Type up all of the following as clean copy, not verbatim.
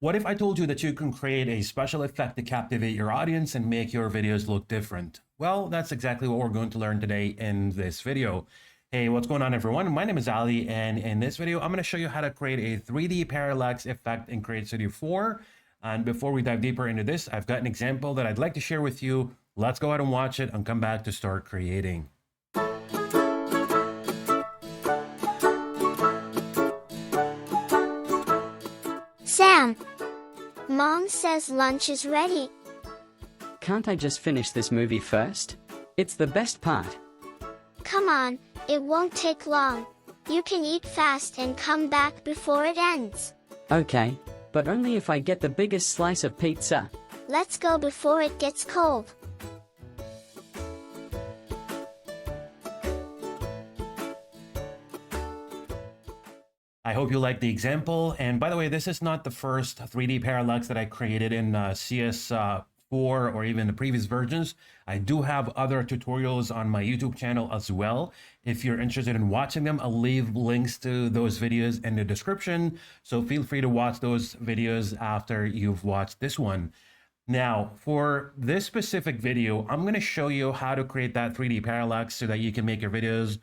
What if I told you that you can create a special effect to captivate your audience and make your videos look different? Well, that's exactly what we're going to learn today in this video. Hey, what's going on everyone? My name is Ali, and in this video, I'm going to show you how to create a 3D parallax effect in CreateStudio 4. And before we dive deeper into this, I've got an example that I'd like to share with you. Let's go ahead and watch it and come back to start creating. Sam, Mom says lunch is ready. Can't I just finish this movie first? It's the best part. Come on, it won't take long. You can eat fast and come back before it ends. Okay, but only if I get the biggest slice of pizza. Let's go before it gets cold. I hope you like the example. And by the way, this is not the first 3D parallax that I created in CS4 or even the previous versions. I do have other tutorials on my YouTube channel as well. If you're interested in watching them, I'll leave links to those videos in the description. So feel free to watch those videos after you've watched this one. Now, for this specific video, I'm going to show you how to create that 3D parallax so that you can make your videos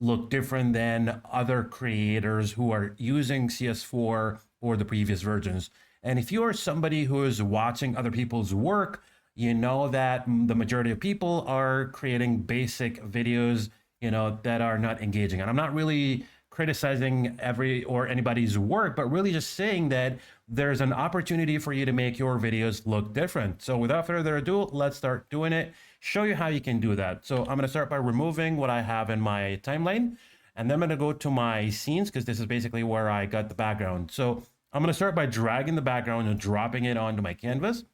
look different than other creators who are using CS4 or the previous versions. And if you are somebody who is watching other people's work, you know that the majority of people are creating basic videos, that are not engaging. And I'm not really criticizing anybody's work, but really just saying that there's an opportunity for you to make your videos look different. So without further ado, let's start doing it. Show you how you can do that. So I'm going to start by removing what I have in my timeline, and then I'm going to go to my scenes because this is basically where I got the background. So I'm going to start by dragging the background and dropping it onto my canvas.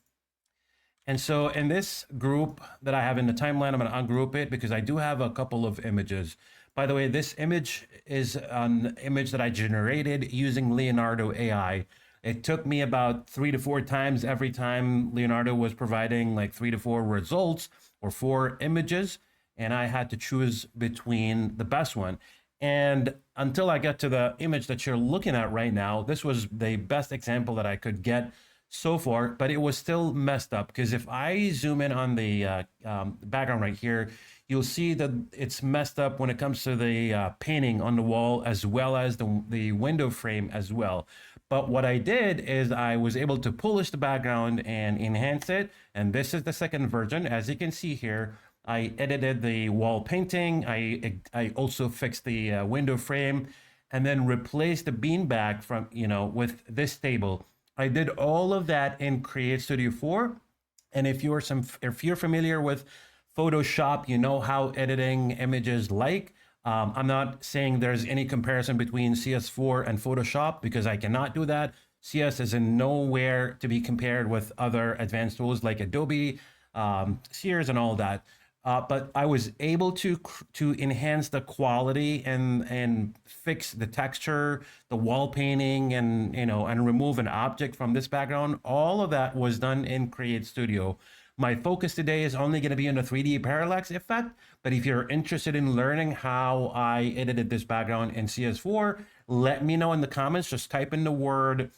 And so in this group that I have in the timeline, I'm going to ungroup it because I do have a couple of images. By the way, this image is an image that I generated using Leonardo AI. It took me about 3 to 4 times every time Leonardo was providing like 3 to 4 results or 4 images, and I had to choose between the best one. And until I got to the image that you're looking at right now, this was the best example that I could get so far, but it was still messed up because if I zoom in on the background right here, you'll see that it's messed up when it comes to the painting on the wall as well as the window frame as well. But what I did is I was able to polish the background and enhance it. And this is the second version. As you can see here, I edited the wall painting. I also fixed the window frame and then replaced the beanbag from, with this table. I did all of that in CreateStudio 4. And if you're familiar with Photoshop, you know how editing images like. I'm not saying there's any comparison between CS4 and Photoshop because I cannot do that. CS is in nowhere to be compared with other advanced tools like Adobe, Sears, and all that. But I was able to enhance the quality and fix the texture, the wall painting, and and remove an object from this background. All of that was done in CreateStudio. My focus today is only going to be on the 3D parallax effect, but if you're interested in learning how I edited this background in CS4, let me know in the comments. Just type in the word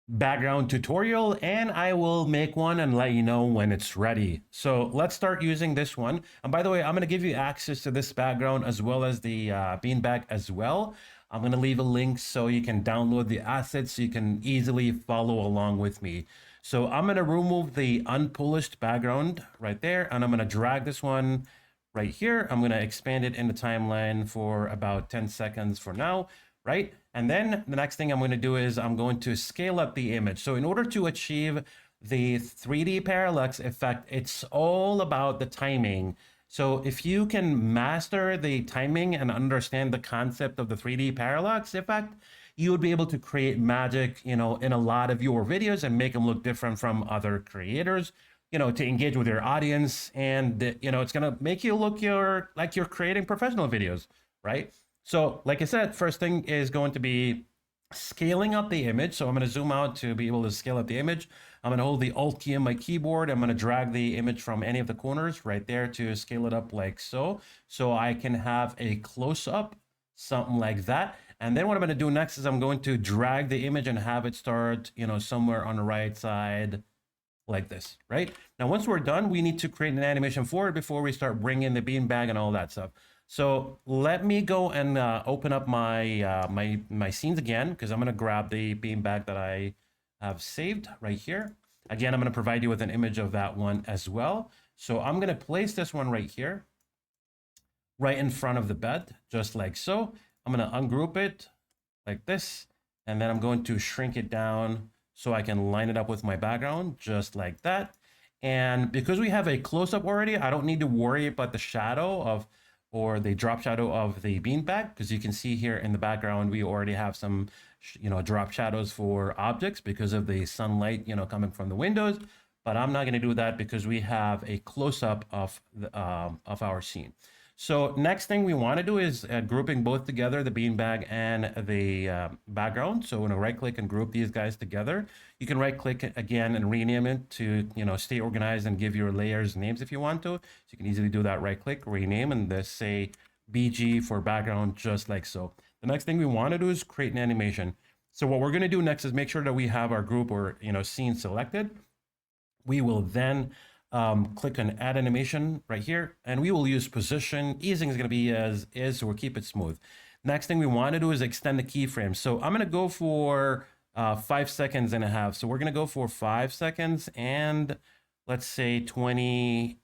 background tutorial and I will make one and let you know when it's ready. So let's start using this one. And by the way, I'm going to give you access to this background as well as the beanbag as well. I'm going to leave a link so you can download the assets so you can easily follow along with me. So I'm going to remove the unpolished background right there, and I'm going to drag this one right here. I'm going to expand it in the timeline for about 10 seconds for now, right? And then the next thing I'm going to do is I'm going to scale up the image. So in order to achieve the 3D parallax effect, it's all about the timing. So if you can master the timing and understand the concept of the 3D parallax effect, you would be able to create magic, in a lot of your videos and make them look different from other creators, to engage with your audience. And, it's going to make you look like you're creating professional videos, right? So like I said, first thing is going to be scaling up the image. So I'm going to zoom out to be able to scale up the image. I'm going to hold the Alt key on my keyboard. I'm going to drag the image from any of the corners right there to scale it up like so. So I can have a close up, something like that. And then what I'm going to do next is I'm going to drag the image and have it start, somewhere on the right side like this, right? Now, once we're done, we need to create an animation for it before we start bringing the beanbag and all that stuff. So let me go and open up my my scenes again, because I'm going to grab the beanbag that I have saved right here. Again, I'm going to provide you with an image of that one as well. So I'm going to place this one right here, right in front of the bed, just like so. I'm going to ungroup it like this, and then I'm going to shrink it down so I can line it up with my background, just like that. And because we have a close-up already, I don't need to worry about the shadow of, or the drop shadow of the beanbag, because you can see here in the background, we already have some, drop shadows for objects because of the sunlight, coming from the windows. But I'm not going to do that because we have a close-up of our scene. So next thing we want to do is grouping both together, the beanbag and the background. So we're going to right click and group these guys together. You can right click again and rename it to, stay organized and give your layers names if you want to. So you can easily do that, right click, rename, and this say BG for background, just like so. The next thing we want to do is create an animation. So what we're going to do next is make sure that we have our group or, scene selected. We will then click on add animation right here, and we will use position. Easing is going to be as is, so we'll keep it smooth. Next thing we want to do is extend the keyframe. So I'm going to go for 5 seconds and a half. So we're going to go for 5 seconds and let's say 20.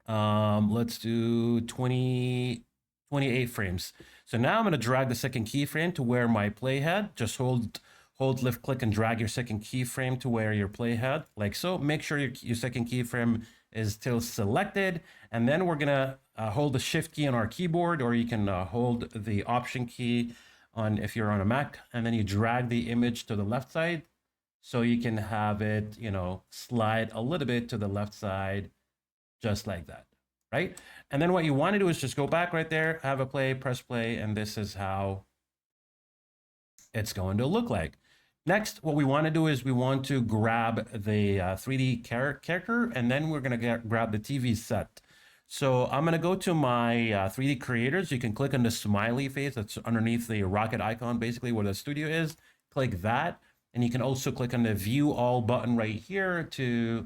Let's do 28 frames. So now I'm going to drag the second keyframe to where my playhead. Just hold, lift, click, and drag your second keyframe to where your playhead, like so. Make sure your second keyframe is still selected. And then we're going to hold the shift key on our keyboard, or you can hold the option key on if you're on a Mac, and then you drag the image to the left side. So you can have it, slide a little bit to the left side, just like that, right? And then what you want to do is just go back right there, have a play, press play, and this is how it's going to look like. Next, what we want to do is we want to grab the 3D character, and then we're going to grab the TV set. So I'm going to go to my 3D creators. You can click on the smiley face that's underneath the rocket icon, basically where the studio is. Click that, and you can also click on the view all button right here to,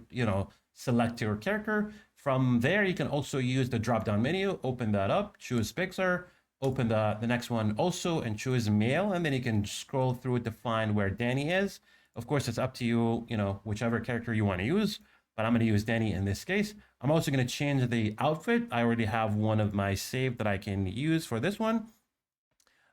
select your character. From there, you can also use the drop-down menu, open that up, choose Pixar, open the next one also, and choose male, and then you can scroll through it to find where Danny is. Of course, it's up to you, whichever character you want to use, but I'm going to use Danny in this case. I'm also going to change the outfit. I already have one of my saved that I can use for this one.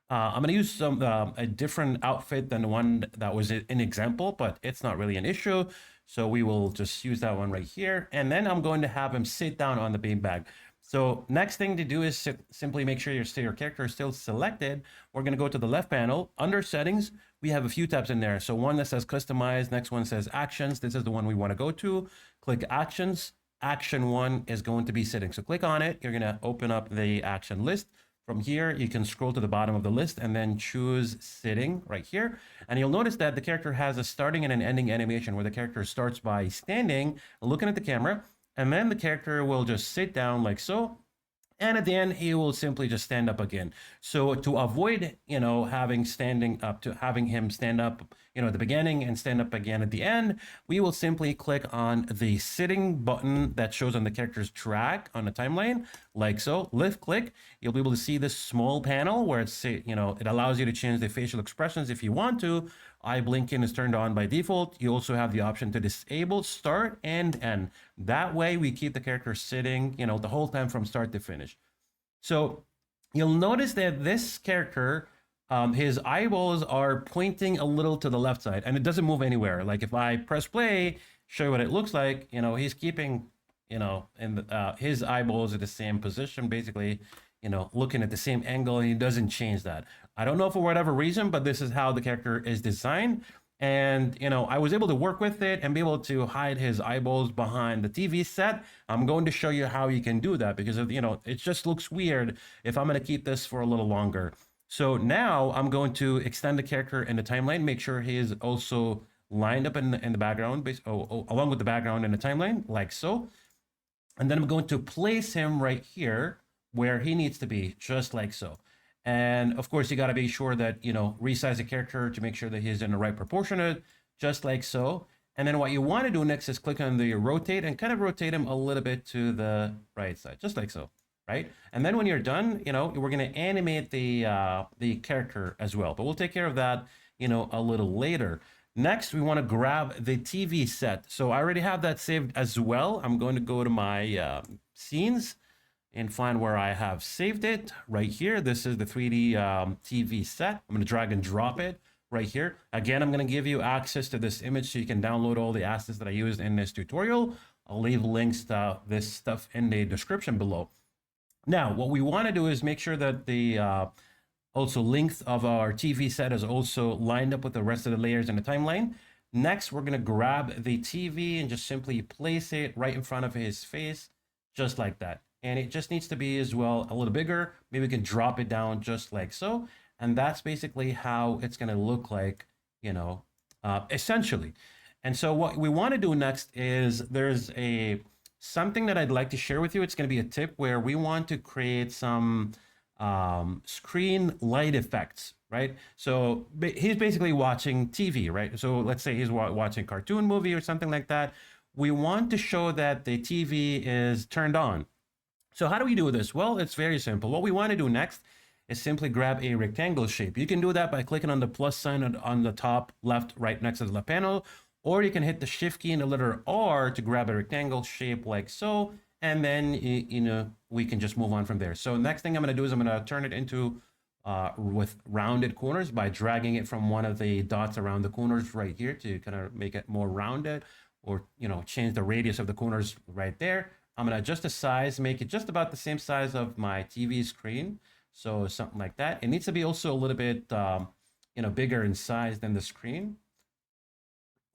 I'm going to use a different outfit than the one that was in example, but it's not really an issue. So we will just use that one right here. And then I'm going to have him sit down on the beanbag. So next thing to do is simply make sure your character is still selected. We're going to go to the left panel. Under settings, we have a few tabs in there. So one that says customize, next one says actions. This is the one we want to go to. Click actions. Action 1 is going to be sitting. So click on it. You're going to open up the action list. From here, you can scroll to the bottom of the list and then choose sitting right here. And you'll notice that the character has a starting and an ending animation where the character starts by standing, looking at the camera, and then the character will just sit down like so. And at the end, he will simply just stand up again. So to avoid, having him stand up, at the beginning and stand up again at the end, we will simply click on the sitting button that shows on the character's track on the timeline, like so. Lift click, you'll be able to see this small panel where it's, it allows you to change the facial expressions if you want to. Eye blinking is turned on by default. You also have the option to disable start and end. That way we keep the character sitting, the whole time from start to finish. So you'll notice that this character, his eyeballs are pointing a little to the left side and it doesn't move anywhere. Like if I press play, show you what it looks like, he's keeping, his eyeballs at the same position, basically, looking at the same angle, and he doesn't change that. I don't know for whatever reason, but this is how the character is designed. And, I was able to work with it and be able to hide his eyeballs behind the TV set. I'm going to show you how you can do that because, it just looks weird if I'm going to keep this for a little longer. So now I'm going to extend the character in the timeline, make sure he is also lined up in the background, along with the background in the timeline, like so. And then I'm going to place him right here where he needs to be, just like so. And of course, you got to be sure that, resize the character to make sure that he's in the right proportionate, just like so. And then what you want to do next is click on the rotate and kind of rotate him a little bit to the right side, just like so, right? And then when you're done, we're going to animate the character as well, but we'll take care of that, a little later. Next, we want to grab the TV set. So I already have that saved as well. I'm going to go to my scenes and find where I have saved it right here. This is the 3D TV set. I'm going to drag and drop it right here. Again, I'm going to give you access to this image so you can download all the assets that I used in this tutorial. I'll leave links to this stuff in the description below. Now, what we want to do is make sure that the also length of our TV set is also lined up with the rest of the layers in the timeline. Next, we're going to grab the TV and just simply place it right in front of his face, just like that. And it just needs to be as well a little bigger. Maybe we can drop it down just like so. And that's basically how it's going to look like, essentially. And so what we want to do next is there's something that I'd like to share with you. It's going to be a tip where we want to create some screen light effects, right? So he's basically watching TV, right? So let's say he's watching a cartoon movie or something like that. We want to show that the TV is turned on. So how do we do this? Well, it's very simple. What we want to do next is simply grab a rectangle shape. You can do that by clicking on the plus sign on the top left, right next to the left panel, or you can hit the shift key and the letter R to grab a rectangle shape like so, and then we can just move on from there. So next thing I'm going to do is I'm going to turn it into with rounded corners by dragging it from one of the dots around the corners right here to kind of make it more rounded, or change the radius of the corners right there. I'm going to adjust the size, make it just about the same size of my TV screen. So something like that. It needs to be also a little bit, bigger in size than the screen,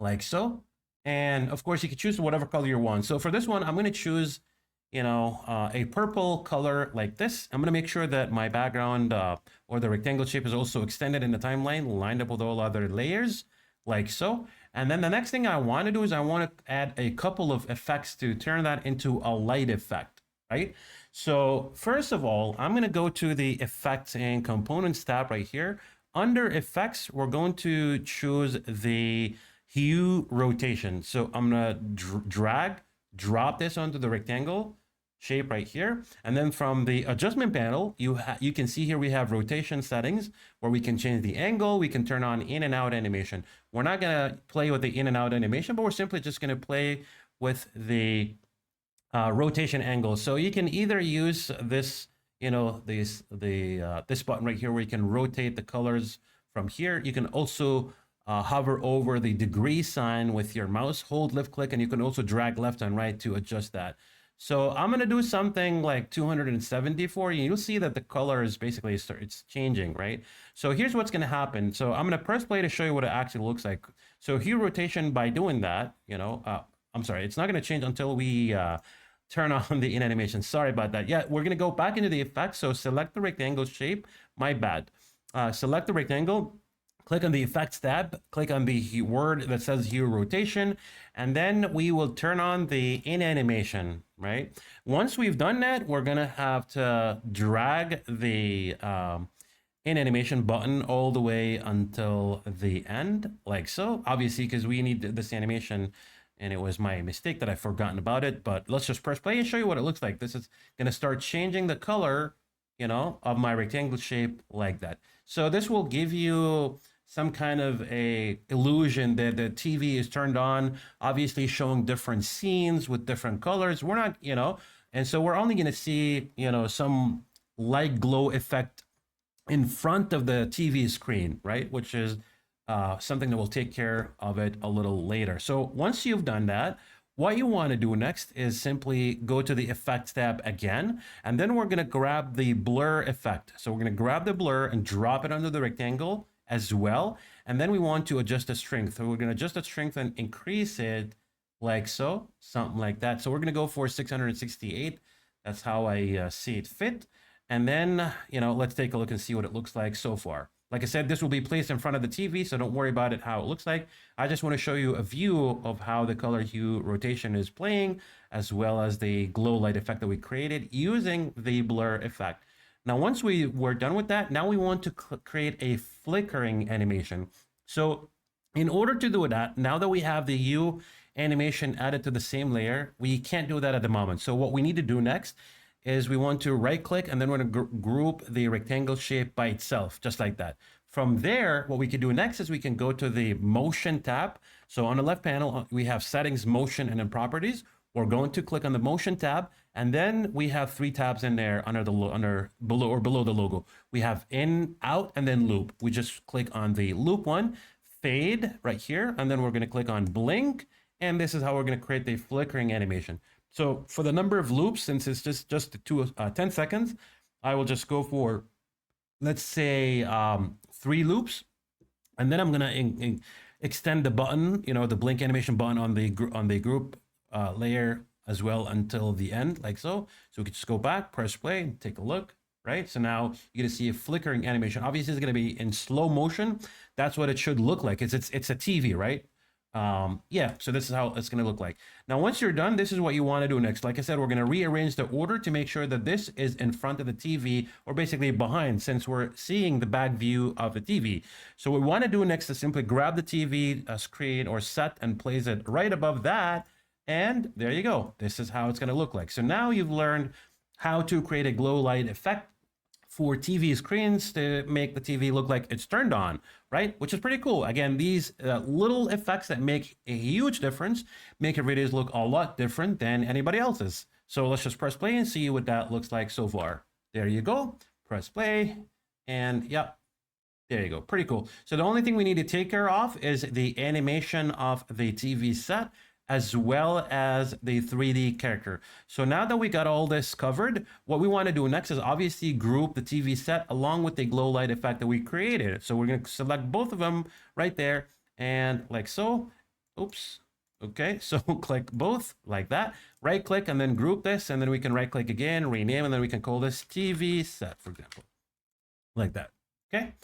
like so. And of course, you can choose whatever color you want. So for this one, I'm going to choose, a purple color like this. I'm going to make sure that my background or the rectangle shape is also extended in the timeline, lined up with all other layers, like so. And then the next thing I want to do is I want to add a couple of effects to turn that into a light effect, right? So first of all, I'm going to go to the Effects and Components tab right here. Under Effects, we're going to choose the Hue Rotation. So I'm going to drop this onto the rectangle shape right here. And then from the adjustment panel, you can see here we have rotation settings where we can change the angle. We can turn on in and out animation. We're not going to play with the in and out animation, but we're simply just going to play with the rotation angle. So you can either use this, this button right here where you can rotate the colors from here. You can also hover over the degree sign with your mouse, hold left click, and you can also drag left and right to adjust that. So I'm going to do something like 270 for you. You'll see that the color is basically, it's changing, right? So here's what's going to happen. So I'm going to press play to show you what it actually looks like. So hue rotation, by doing that, I'm sorry, it's not going to change until we turn on the in animation. Sorry about that. Yeah, we're going to go back into the effects. So select the rectangle shape. My bad. Select the rectangle. Click on the Effects tab, click on the word that says Hue Rotation, and then we will turn on the in animation, right? Once we've done that, we're gonna have to drag the in animation button all the way until the end, like so. Obviously, because we need this animation, and it was my mistake that I've forgotten about it, but let's just press play and show you what it looks like. This is gonna start changing the color, of my rectangle shape like that. So this will give you some kind of a illusion that the TV is turned on, obviously showing different scenes with different colors. We're not, and so we're only going to see, some light glow effect in front of the TV screen, right? Which is something that will take care of it a little later. So once you've done that, what you want to do next is simply go to the Effects tab again, and then we're going to grab the blur effect. So we're going to grab the blur and drop it under the rectangle as well. And then we want to adjust the strength. So we're going to adjust the strength and increase it like so, something like that. So we're going to go for 668. That's how I see it fit. And then, let's take a look and see what it looks like so far. Like I said, this will be placed in front of the TV, so don't worry about it, how it looks like. I just want to show you a view of how the color hue rotation is playing, as well as the glow light effect that we created using the blur effect. Now, once we're done with that, now we want to create a flickering animation. So in order to do that, now that we have the Hue animation added to the same layer, we can't do that at the moment. So what we need to do next is we want to right click and then we're going to group the rectangle shape by itself, just like that. From there, what we can do next is we can go to the motion tab. So on the left panel, we have settings, motion, and then properties. We're going to click on the motion tab, and then we have 3 tabs in there under below the logo. We have in, out, and then loop. We just click on the loop one, fade right here, and then we're going to click on blink, and this is how we're going to create the flickering animation. So for the number of loops, since it's just 10 seconds, I will just go for, let's say, 3 loops, and then I'm going to extend the button, the blink animation button on the group layer as well until the end, like so. So we can just go back, press play, and take a look, right? So now you're gonna see a flickering animation. Obviously, it's gonna be in slow motion. That's what it should look like. It's a TV, right? Yeah, so this is how it's going to look like. Now, once you're done, this is what you want to do next. Like I said, we're going to rearrange the order to make sure that this is in front of the TV, or basically behind, since we're seeing the back view of the TV. So what we want to do next is simply grab the TV screen or set and place it right above that. And there you go. This is how it's going to look like. So now you've learned how to create a glow light effect for TV screens to make the TV look like it's turned on, right? Which is pretty cool. Again, these little effects that make a huge difference make your videos look a lot different than anybody else's. So let's just press play and see what that looks like so far. There you go. Press play, and yep, there you go. Pretty cool. So the only thing we need to take care of is the animation of the TV set, as well as the 3D character. So now that we got all this covered, what we want to do next is obviously group the TV set along with the glow light effect that we created. So we're going to select both of them right there, and like so. Oops. Okay, so click both like that, right click, and then group this, and then we can right click again, rename, and then we can call this TV set, for example, like that. Okay.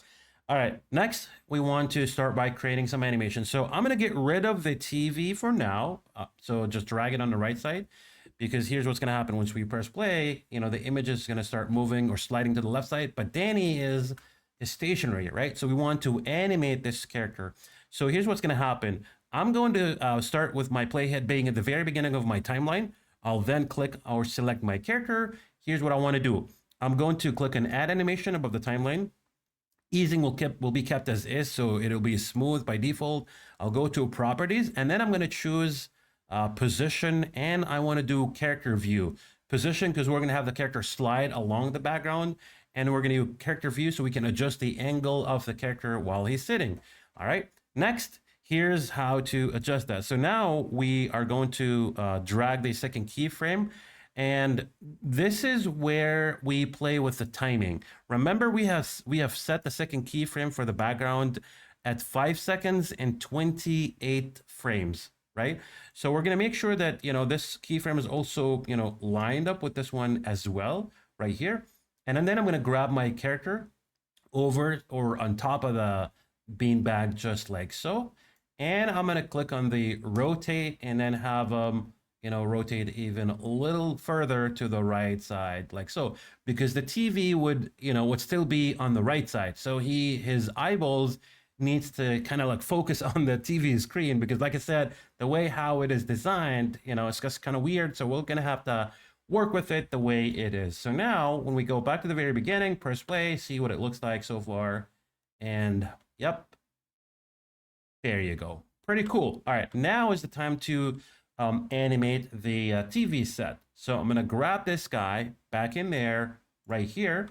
All right, next we want to start by creating some animation. So I'm going to get rid of the TV for now. So just drag it on the right side, because here's what's going to happen once we press play. The image is going to start moving or sliding to the left side, but Danny is stationary, right? So we want to animate this character. So here's what's going to happen. I'm going to start with my playhead being at the very beginning of my timeline. I'll then click or select my character. Here's what I want to do. I'm going to click on add animation above the timeline. Easing will be kept as is, so it'll be smooth by default. I'll go to properties, and then I'm going to choose position, and I want to do character view. Position, because we're going to have the character slide along the background, and we're going to do character view so we can adjust the angle of the character while he's sitting. All right, next, here's how to adjust that. So now we are going to drag the second keyframe. And this is where we play with the timing. Remember, we have set the second keyframe for the background at 5 seconds and 28 frames, right? So we're going to make sure that, this keyframe is also, lined up with this one as well, right here. And then I'm going to grab my character over or on top of the beanbag, just like so. And I'm going to click on the rotate and then have rotate even a little further to the right side, like so, because the TV would still be on the right side. So his eyeballs needs to kind of like focus on the TV screen, because like I said, the way how it is designed, it's just kind of weird. So we're going to have to work with it the way it is. So now when we go back to the very beginning, press play, see what it looks like so far. And yep, there you go. Pretty cool. All right, now is the time to animate the TV set. So I'm going to grab this guy back in there right here,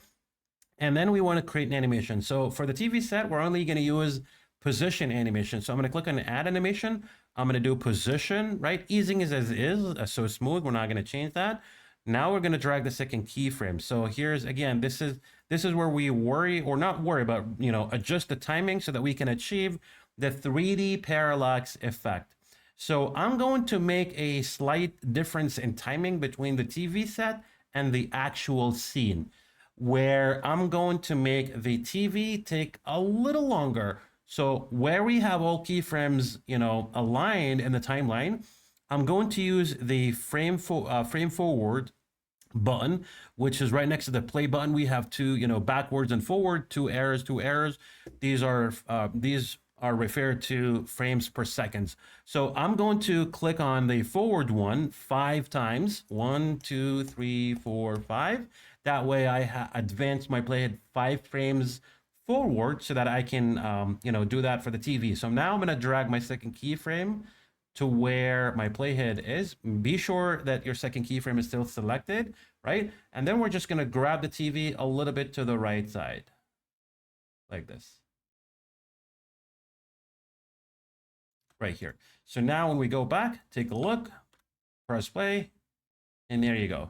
and then we want to create an animation. So for the TV set, we're only going to use position animation. So I'm going to click on add animation. I'm going to do position, right? Easing is as is, so smooth. We're not going to change that. Now we're going to drag the second keyframe. So here's, again, this is where we worry, or not worry, but adjust the timing so that we can achieve the 3D parallax effect. So I'm going to make a slight difference in timing between the TV set and the actual scene, where I'm going to make the TV take a little longer. So where we have all keyframes, aligned in the timeline, I'm going to use the frame forward button, which is right next to the play button. We have two, backwards and forward, two errors. These are referred to frames per second. So I'm going to click on the forward one 5 times. 1, 2, 3, 4, 5. That way I advance my playhead 5 frames forward so that I can, do that for the TV. So now I'm going to drag my second keyframe to where my playhead is. Be sure that your second keyframe is still selected, right? And then we're just gonna grab the TV a little bit to the right side, like this. Right here. So now when we go back, take a look, press play, and there you go.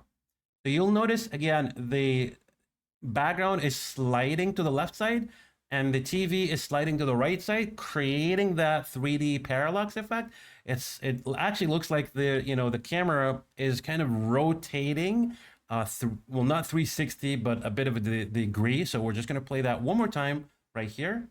So you'll notice, again, the background is sliding to the left side, and the TV is sliding to the right side, creating that 3D parallax effect. It actually looks like the camera is kind of rotating, well, not 360, but a bit of a degree. So we're just going to play that one more time right here.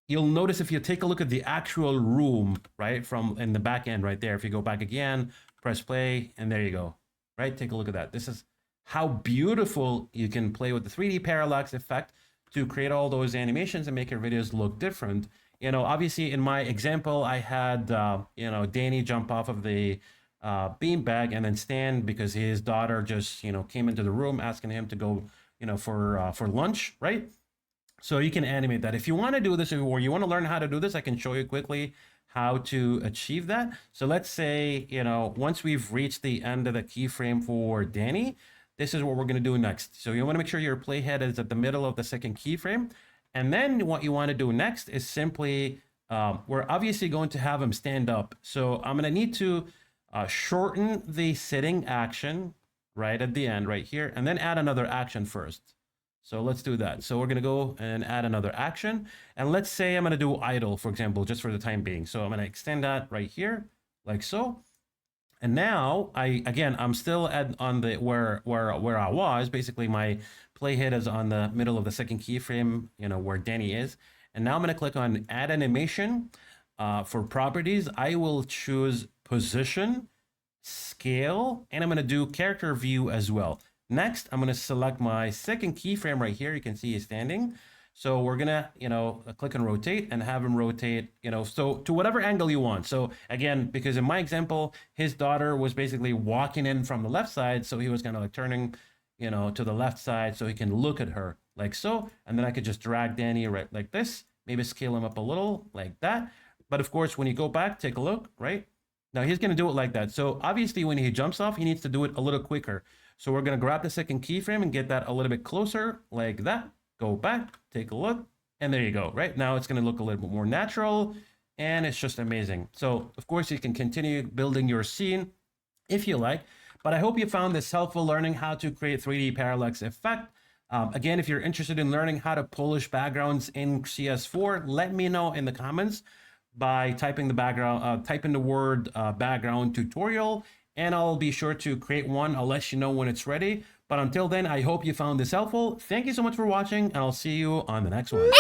You'll notice if you take a look at the actual room, right, from in the back end right there. If you go back again, press play, and there you go, right? Take a look at that. This is how beautiful you can play with the 3D parallax effect to create all those animations and make your videos look different. Obviously in my example, I had, Danny jump off of the beanbag and then stand because his daughter just, came into the room asking him to go, for lunch, right? So you can animate that. If you want to do this or you want to learn how to do this, I can show you quickly how to achieve that. So let's say, once we've reached the end of the keyframe for Danny, this is what we're going to do next. So you want to make sure your playhead is at the middle of the second keyframe. And then what you want to do next is simply, we're obviously going to have him stand up. So I'm going to need to shorten the sitting action right at the end right here, and then add another action first. So let's do that. So we're going to go and add another action. And let's say I'm going to do idle, for example, just for the time being. So I'm going to extend that right here, like so. And now I'm still on the where I was. Basically, my playhead is on the middle of the second keyframe, where Danny is. And now I'm going to click on Add Animation. For properties, I will choose Position, Scale, and I'm going to do Character View as well. Next, I'm going to select my second keyframe right here. You can see he's standing. So we're gonna, click on rotate and have him rotate, so to whatever angle you want. So again, because in my example, his daughter was basically walking in from the left side. So he was kind of like turning, to the left side so he can look at her like so. And then I could just drag Danny right like this, maybe scale him up a little like that. But of course, when you go back, take a look, right? Now he's going to do it like that. So obviously when he jumps off, he needs to do it a little quicker. So we're going to grab the second keyframe and get that a little bit closer like that. Go back, take a look, and there you go. Right now it's going to look a little bit more natural, and it's just amazing. So of course you can continue building your scene if you like, but I hope you found this helpful learning how to create 3D parallax effect. Again, if you're interested in learning how to polish backgrounds in CS4, let me know in the comments by typing the word background tutorial, and I'll be sure to create one. I'll let you know when it's ready. But until then, I hope you found this helpful. Thank you so much for watching, and I'll see you on the next one.